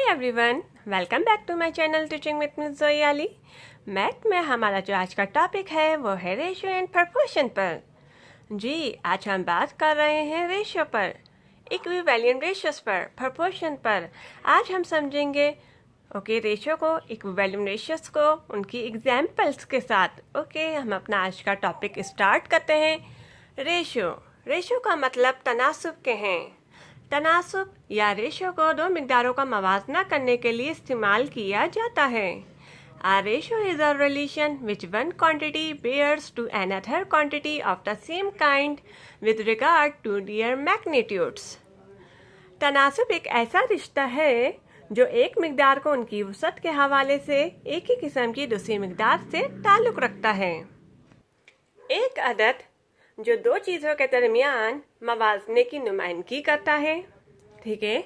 Hi everyone, welcome back to my channel teaching with miss Joey Ali. Math में हमारा जो आज का टॉपिक है वो है रेशियो एंड प्रोपोर्शन पर। जी, आज हम बात कर रहे हैं रेशियो पर, इक्विवेलेंट रेशियोज पर, प्रोपोर्शन पर। आज हम समझेंगे रेशियो को, इक्विवेलेंट रेशियोज को, उनकी एग्जाम्पल्स के साथ। हम अपना आज का टॉपिक स्टार्ट करते हैं। रेशियो का मतलब तनासुब के हैं। तनासुब या रेशियो को दो मिकदारों का मवाजना करने के लिए इस्तेमाल किया जाता है। A ratio is a relation which one quantity bears to another quantity of the same kind with regard to their magnitudes। तनासुब एक ऐसा रिश्ता है जो एक मिकदार को उनकी वसअत के हवाले से एक ही किस्म की दूसरी मिकदार से ताल्लुक़ रखता है। एक अदद जो दो चीज़ों के दरमियान मवाजने की नुमाइंदगी करता है। ठीक है,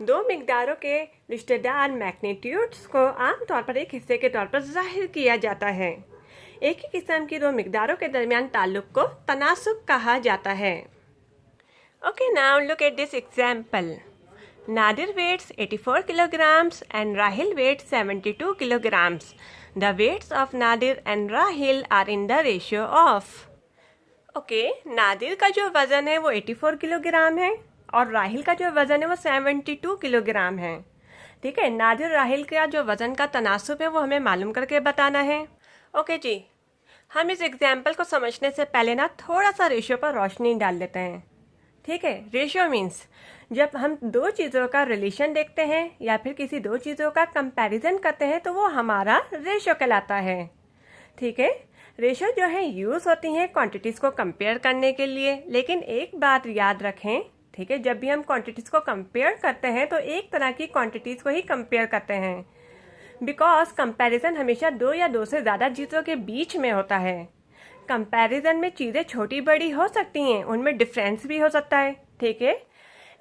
दो मिकदारों के रिश्तेदार मैग्नीट्यूड्स को आमतौर पर एक हिस्से के तौर पर जाहिर किया जाता है। एक ही किस्म की दो मिकदारों के दरमियान ताल्लुक़ को तनासुब कहा जाता है। Now look at this example. Nadir weights 84 kilograms and Rahil weighs 72 kilograms. The weights of Nadir and Rahil are in the ratio of। Nadir का जो वज़न है वो 84 किलोग्राम है और राहिल का जो वज़न है वो 72 किलोग्राम है। ठीक है, नादिर राहिल का जो वज़न का तनासुब है वो हमें मालूम करके बताना है। जी, हम इस एग्जाम्पल को समझने से पहले थोड़ा सा रेशियो पर रोशनी डाल लेते हैं। ठीक है, रेशियो मीन्स जब हम दो चीज़ों का रिलेशन देखते हैं या फिर किसी दो चीज़ों का कंपैरिजन करते हैं तो वो हमारा रेशियो कहलाता है। ठीक है, रेशियो जो है यूज़ होती हैं क्वांटिटीज़ को कंपेयर करने के लिए, लेकिन एक बात याद रखें। ठीक है, जब भी हम क्वांटिटीज़ को कंपेयर करते हैं तो एक तरह की क्वांटिटीज़ को ही कंपेयर करते हैं, बिकॉज कंपैरिजन हमेशा दो या दो से ज़्यादा चीज़ों के बीच में होता है। कंपैरिजन में चीज़ें छोटी बड़ी हो सकती हैं, उनमें डिफरेंस भी हो सकता है। ठीक है,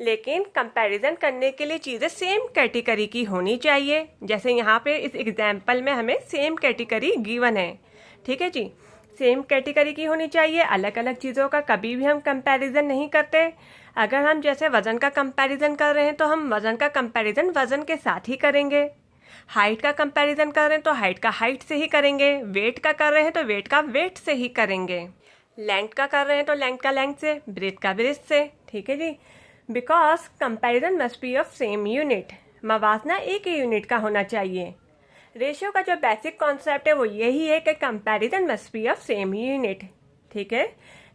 लेकिन कंपैरिजन करने के लिए चीज़ें सेम कैटेगरी की होनी चाहिए। जैसे यहाँ पे इस एग्जाम्पल में हमें सेम कैटेगरी गिवन है। ठीक है जी, सेम कैटेगरी की होनी चाहिए। अलग अलग चीज़ों का कभी भी हम कंपैरिजन नहीं करते। अगर हम जैसे वज़न का कंपैरिजन कर रहे हैं तो हम वज़न का कंपैरिजन वज़न के साथ ही करेंगे। हाइट का कंपैरिजन कर रहे हैं तो हाइट का हाइट से ही करेंगे। वेट का कर रहे हैं तो वेट का वेट से ही करेंगे। लेंथ का कर रहे हैं तो लेंथ का लेंथ से, ब्रेथ का ब्रेथ से। ठीक है जी, because comparison must be of same unit. मवाजना एक ही यूनिट का होना चाहिए। रेशियो का जो बेसिक कॉन्सेप्ट है वो यही है कि comparison must be of same unit. ठीक है,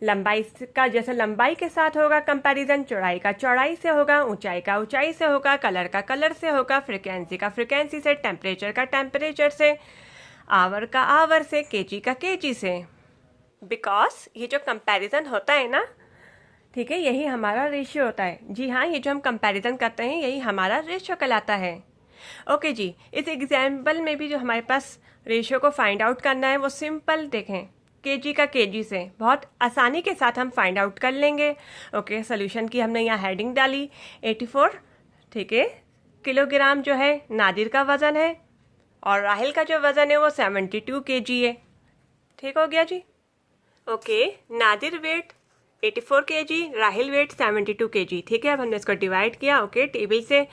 लंबाई का जैसे लंबाई के साथ होगा कंपैरिजन, चौड़ाई का चौड़ाई से होगा, ऊंचाई का ऊंचाई से होगा, कलर का कलर से होगा, फ्रिक्वेंसी का फ्रिक्वेंसी से, टेम्परेचर का टेम्परेचर से, आवर का आवर से, केजी का केजी से। बिकॉज ये जो कंपैरिजन होता है ना, ठीक है, यही हमारा रेशियो होता है। जी हाँ, ये जो हम कंपैरिजन करते हैं यही हमारा रेशियो कहलाता है। जी, इस एग्जाम्पल में भी जो हमारे पास रेशियो को फाइंड आउट करना है वो सिंपल, देखें, केजी का केजी से बहुत आसानी के साथ हम फाइंड आउट कर लेंगे। सोल्यूशन की हमने यहाँ हेडिंग डाली 84। ठीक है, किलोग्राम जो है नादिर का वज़न है और राहिल का जो वज़न है वो 72 केजी है। ठीक हो गया जी। Nadir weight 84 KG, Rahil weight 72 KG. ठीक है, अब हमने इसको डिवाइड किया। टेबल से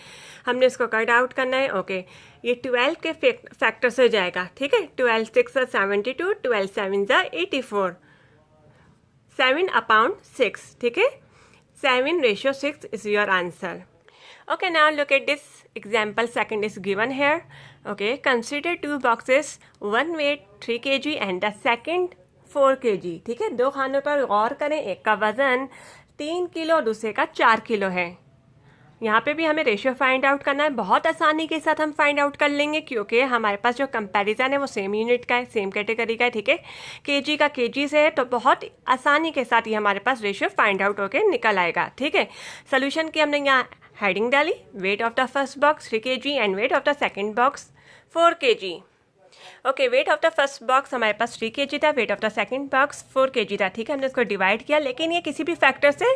हमने इसको कट आउट करना है। ये 12 के फैक्टर से जाएगा। ठीक है, 12 6 72, 12 7 84, 7/6। ठीक है, 7:6 is your answer। now look at this example. Second is given here। consider two boxes, one weight 3 kg and the second 4 kg। ठीक है, दो खानों पर गौर करें। एक का वज़न 3 किलो, दूसरे का 4 किलो है। यहाँ पे भी हमें रेशियो फाइंड आउट करना है। बहुत आसानी के साथ हम फाइंड आउट कर लेंगे क्योंकि हमारे पास जो कंपैरिजन है वो सेम यूनिट का है, सेम कैटेगरी का है। ठीक है, केजी का केजी से है तो बहुत आसानी के साथ ही हमारे पास रेशियो फाइंड आउट होकर निकल आएगा। ठीक है, सोल्यूशन की हमने यहाँ हेडिंग डाली, weight of the first box 3 kg and weight of the second box 4 kg। Okay, weight of the first box हमारे पास 3 kg था, weight of the second box 4 kg था। ठीक है, हमने इसको डिवाइड किया, लेकिन ये किसी भी फैक्टर से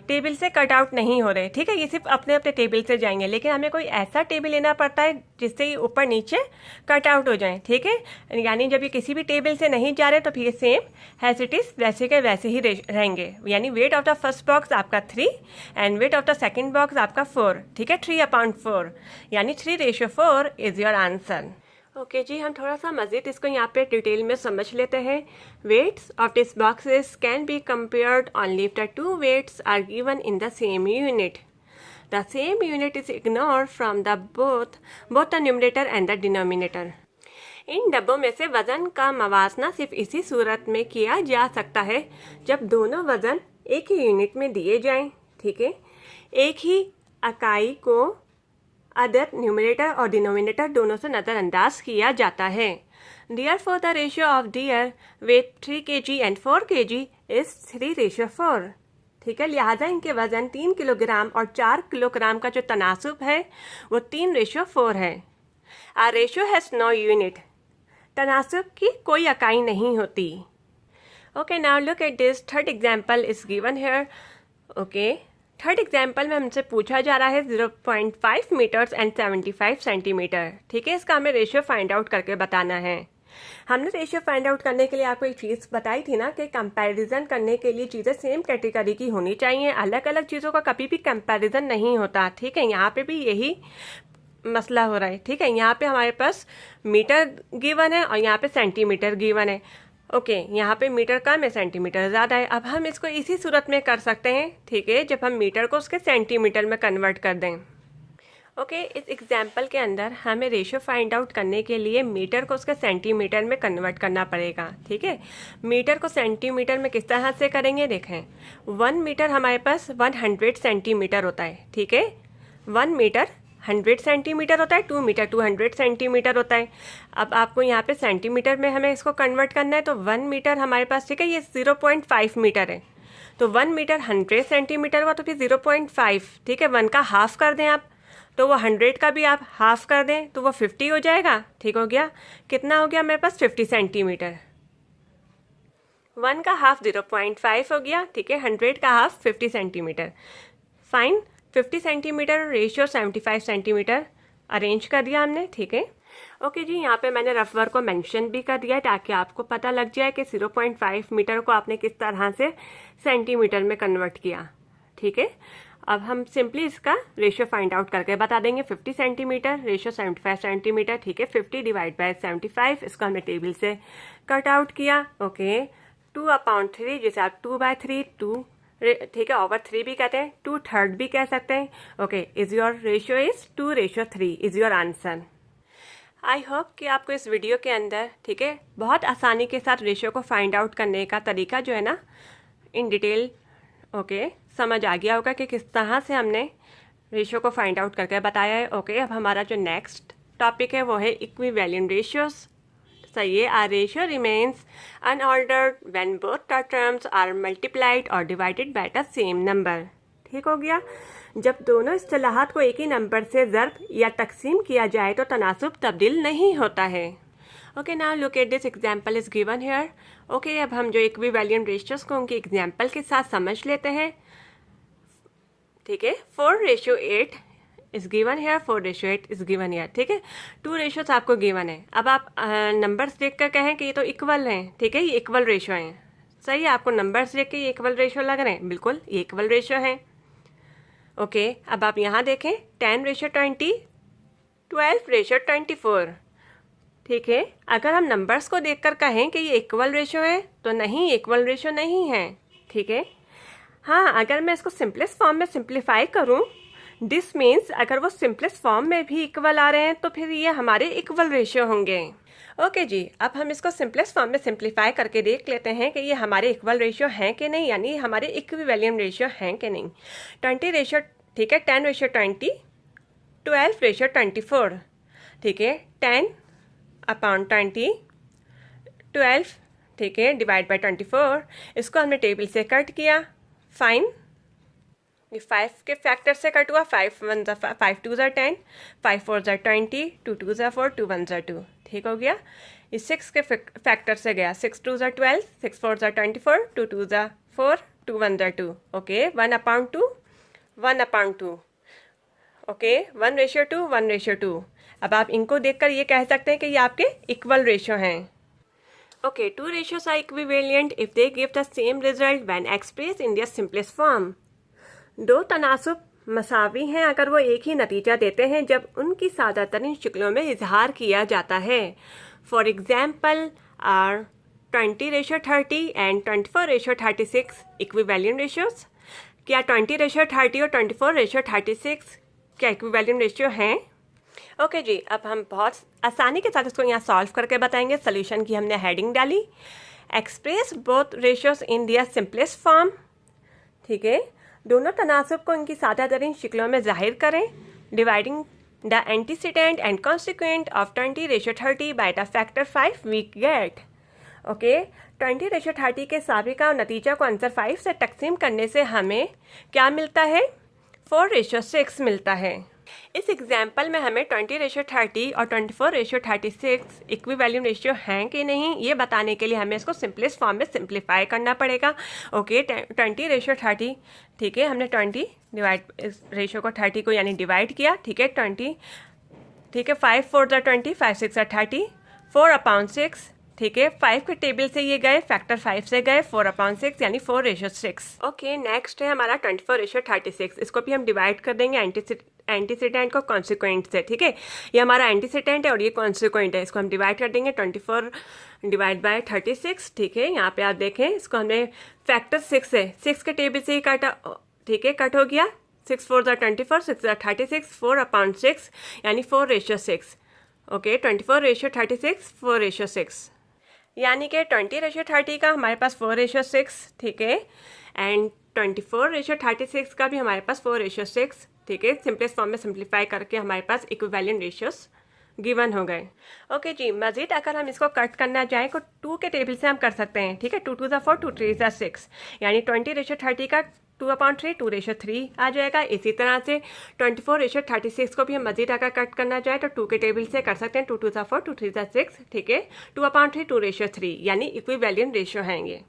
टेबल से कट आउट नहीं हो रहे। ठीक है, ये सिर्फ अपने अपने टेबल से जाएंगे, लेकिन हमें कोई ऐसा टेबल लेना पड़ता है जिससे ये ऊपर नीचे कट आउट हो जाए। ठीक है, यानी जब ये किसी भी टेबल से नहीं जा रहे तो फिर सेम एज इट इज़ वैसे के वैसे ही रहेंगे। यानी weight of the first box आपका 3 and weight of the second box आपका 4। ठीक है, 3/4 यानी 3:4 इज़ योर आंसर। ओके जी, हम थोड़ा सा मज़ीद इसको यहाँ पे डिटेल में समझ लेते हैं। Weights of this boxes can be compared only if the two weights are given in the same unit. The same unit is ignored from the both the numerator and the denominator. इन डब्बों में से वज़न का मवाजना सिर्फ इसी सूरत में किया जा सकता है जब दोनों वज़न एक ही यूनिट में दिए जाएं। ठीक है, एक ही इकाई को अदर न्यूमरेटर और डिनोमिनेटर दोनों से नज़रअंदाज किया जाता है। Therefore, the ratio of deer with 3 kg and 4 kg is 3:4। ठीक है, लिहाजा इनके वज़न 3 किलोग्राम और 4 किलोग्राम का जो तनासुब है वो 3:4 है। A ratio has no unit। तनासुब की कोई इकाई नहीं होती। Okay, now look at this third example is given here। Okay, third example में हमसे पूछा जा रहा है 0.5 मीटर्स एंड 75 सेंटीमीटर। ठीक है, इसका हमें रेशियो फाइंड आउट करके बताना है। हमने रेशियो फाइंड आउट करने के लिए आपको एक चीज़ बताई थी ना कि कंपैरिजन करने के लिए चीज़ें सेम कैटेगरी की होनी चाहिए, अलग अलग चीज़ों का कभी भी कंपैरिजन नहीं होता। ठीक है, यहाँ पे भी यही मसला हो रहा है। ठीक है, यहाँ पे हमारे पास मीटर गिवन है और यहाँ पे सेंटीमीटर गिवन है। ओके, यहाँ पे मीटर कम है, सेंटीमीटर ज़्यादा है। अब हम इसको इसी सूरत में कर सकते हैं। ठीक है, जब हम मीटर को उसके सेंटीमीटर में कन्वर्ट कर दें। ओके, इस एग्जाम्पल के अंदर हमें रेशियो फाइंड आउट करने के लिए मीटर को उसके सेंटीमीटर में कन्वर्ट करना पड़ेगा। ठीक है, मीटर को सेंटीमीटर में किस तरह से करेंगे, देखें 1 मीटर हमारे पास 100 सेंटीमीटर होता है। ठीक है, 1 मीटर 100 सेंटीमीटर होता है, 2 मीटर 200 सेंटीमीटर होता है। अब आपको यहाँ पे सेंटीमीटर में हमें इसको कन्वर्ट करना है, तो 1 मीटर हमारे पास, ठीक है, ये 0.5 मीटर है। तो 1 मीटर 100 सेंटीमीटर हुआ, तो फिर 0.5, ठीक है, 1 का हाफ कर दें आप, तो वो 100 का भी आप हाफ कर दें तो वो 50 हो जाएगा। ठीक हो गया, कितना हो गया मेरे पास 50 सेंटीमीटर। 1 का हाफ 0.5 हो गया। ठीक है, 100 का half 50 centimetre. Fine, 50 centimetre ratio 75 centimetre arrange कर दिया हमने। ठीक है, ओके जी, यहाँ पे मैंने रफ वर्क को मेंशन भी कर दिया है ताकि आपको पता लग जाए कि 0.5 मीटर को आपने किस तरह से सेंटीमीटर में कन्वर्ट किया। ठीक है, अब हम सिंपली इसका रेशियो फाइंड आउट करके बता देंगे। 50 सेंटीमीटर रेशियो 75 सेंटीमीटर। ठीक है, 50 डिवाइड बाय 75, इसको हमने टेबल से कट आउट किया। ओके, 2/3, जैसे आप 2/3, 2, ठीक है, ओवर 3 भी कहते हैं, 2/3 भी कह सकते हैं। Okay, is your ratio is 2:3 is your answer. I hope कि आपको इस वीडियो के अंदर, ठीक है, बहुत आसानी के साथ रेशियो को फाइंड आउट करने का तरीका जो है ना इन डिटेल ओके समझ आ गया होगा कि किस तरह से हमने रेशियो को फाइंड आउट करके बताया है। ओके, अब हमारा जो नेक्स्ट टॉपिक है वो है इक्विवेलेंट रेशियोज। सही है, are ratio remains unaltered when both the terms are multiplied और divided by the same number. ठीक हो गया, जब दोनों इस्तिलाहात को एक ही नंबर से ज़र्ब या तकसीम किया जाए तो तनासुब तब्दील नहीं होता है। Okay, now look at this example is given here. Okay, अब हम जो इक्विवेलेंट रेशियोज को उनके एग्जाम्पल के साथ समझ लेते हैं। ठीक है, 4:8 is given here, 4:8 is given here. ठीक है, 2 रेशियोज आपको गिवन है। अब आप नंबर्स देख कर कहें कि ये तो इक्वल हैं। ठीक है, ये इक्वल रेशियो हैं। सही है, आपको नंबर्स देख के ये इक्वल रेशियो लग रहे हैं, बिल्कुल ये इक्वल रेशियो हैं। ओके, अब आप यहाँ देखें 10:20, 12:24। ठीक है, अगर हम नंबर्स को देखकर कहें कि ये इक्वल रेशियो है तो नहीं, इक्वल रेशियो नहीं है। ठीक है, हाँ, अगर मैं इसको सिंपलेस्ट फॉर्म में सिंप्लीफाई करूं, दिस मीन्स अगर वो सिंपलेस्ट फॉर्म में भी इक्वल आ रहे हैं तो फिर ये हमारे इक्वल रेशियो होंगे। ओके जी, अब हम इसको सिंपलेस्ट फॉर्म में सिंप्लीफाई करके देख लेते हैं कि ये हमारे इक्वल रेशियो हैं कि नहीं, यानी हमारे इक्विवेलेंट रेशियो हैं कि नहीं। 20 रेशियो, ठीक है, 10:20, 12:24। ठीक है, 10/20, 12, ठीक है, डिवाइड बाय 24, इसको हमने टेबल से कट किया। फाइन, ये 5 के फैक्टर से कट हुआ। 5 2 10, 5 4 20, 2 2 4, 2 1 2। ठीक हो गया। इस 6 के फैक्टर से गया, 6 2 12, 6 4 24, 2 2 4, 2 1 2। ओके, 1/2, 1/2। ओके, 1:2, 1:2। अब आप इनको देखकर ये कह सकते हैं कि ये आपके इक्वल रेशियो हैं। Okay, two ratios are equivalent if they give the same result when express in their simplest form. दो तनासुब मसावी हैं अगर वो एक ही नतीजा देते हैं जब उनकी सादा तरीन शक्लों में इजहार किया जाता है। For example are 20:30 and 24:36 equivalent ratios. क्या 20:30 और 24:36 क्या इक्विवेलिएंट रेशियो हैं? ओके जी, अब हम बहुत आसानी के साथ इसको यहाँ सॉल्व करके बताएंगे। सोल्यूशन की हमने हेडिंग डाली, express both ratios in their simplest form. ठीक है, दोनों तनासुब को इनकी सादा तरीन शक्लों में जाहिर करें। Dividing the antecedent and consequent of 20:30 by the factor 5 we get. Okay, 20:30 के साबिका और नतीजा को आंसर 5 से तकसीम करने से हमें क्या मिलता है? 4:6 मिलता है। इस एग्जाम्पल में हमें 20:30 और 24:36 इक्विवेलिएंट रेशियो हैं कि नहीं ये बताने के लिए हमें इसको सिंपलेस्ट फॉर्म में सिंप्लीफाई करना पड़ेगा। ओके, 20:30, ठीक है, हमने 20 डिवाइड इस रेशियो को 30 को यानी डिवाइड किया। ठीक है, 20, ठीक है, 5 4 20, 5 6 30, 4/6। ठीक है, 5 के टेबल से ये गए, फैक्टर 5 से गए, 4/6 यानी 4:6। ओके, नेक्स्ट है हमारा 24:36। इसको भी हम डिवाइड कर देंगे एंटीसीडेंट को कॉन्सिक्वेंट से। ठीक है, ये हमारा एंटीसीडेंट है और ये कॉन्सिक्वेंट है। इसको हम डिवाइड कर देंगे 24 डिवाइड बाय 36। ठीक है, यहाँ पे आप देखें इसको हमने फैक्टर 6 है, 6 के टेबल से ही काटा। ठीक है, कट हो गया, 6 4 24, 6 36, 4/6 यानी 4:6। ओके, 24:36, 4:6 यानी कि 20:30 का हमारे पास 4:6। ठीक है, एंड 24:36 का भी हमारे पास 4:6। ठीक है, सिंपलेस्ट फॉर्म में सिंप्लीफाई करके हमारे पास इक्विवेलेंट रेशियोस गिवन हो गए। ओके जी, मजीद अगर हम इसको कट करना चाहें तो 2 के टेबल से हम कर सकते हैं। ठीक है, 2 2 4, 2 3 6 यानी 20:30 का 2/3, 2:3 आ जाएगा। इसी तरह से 24:36 को भी हम मजीद अगर कट करना चाहें तो 2 के टेबल से कर सकते हैं। 2 2 4, 2 3 6। ठीक है, 2/3, 2:3 यानी इक्विवेलेंट रेशियो हैं ये।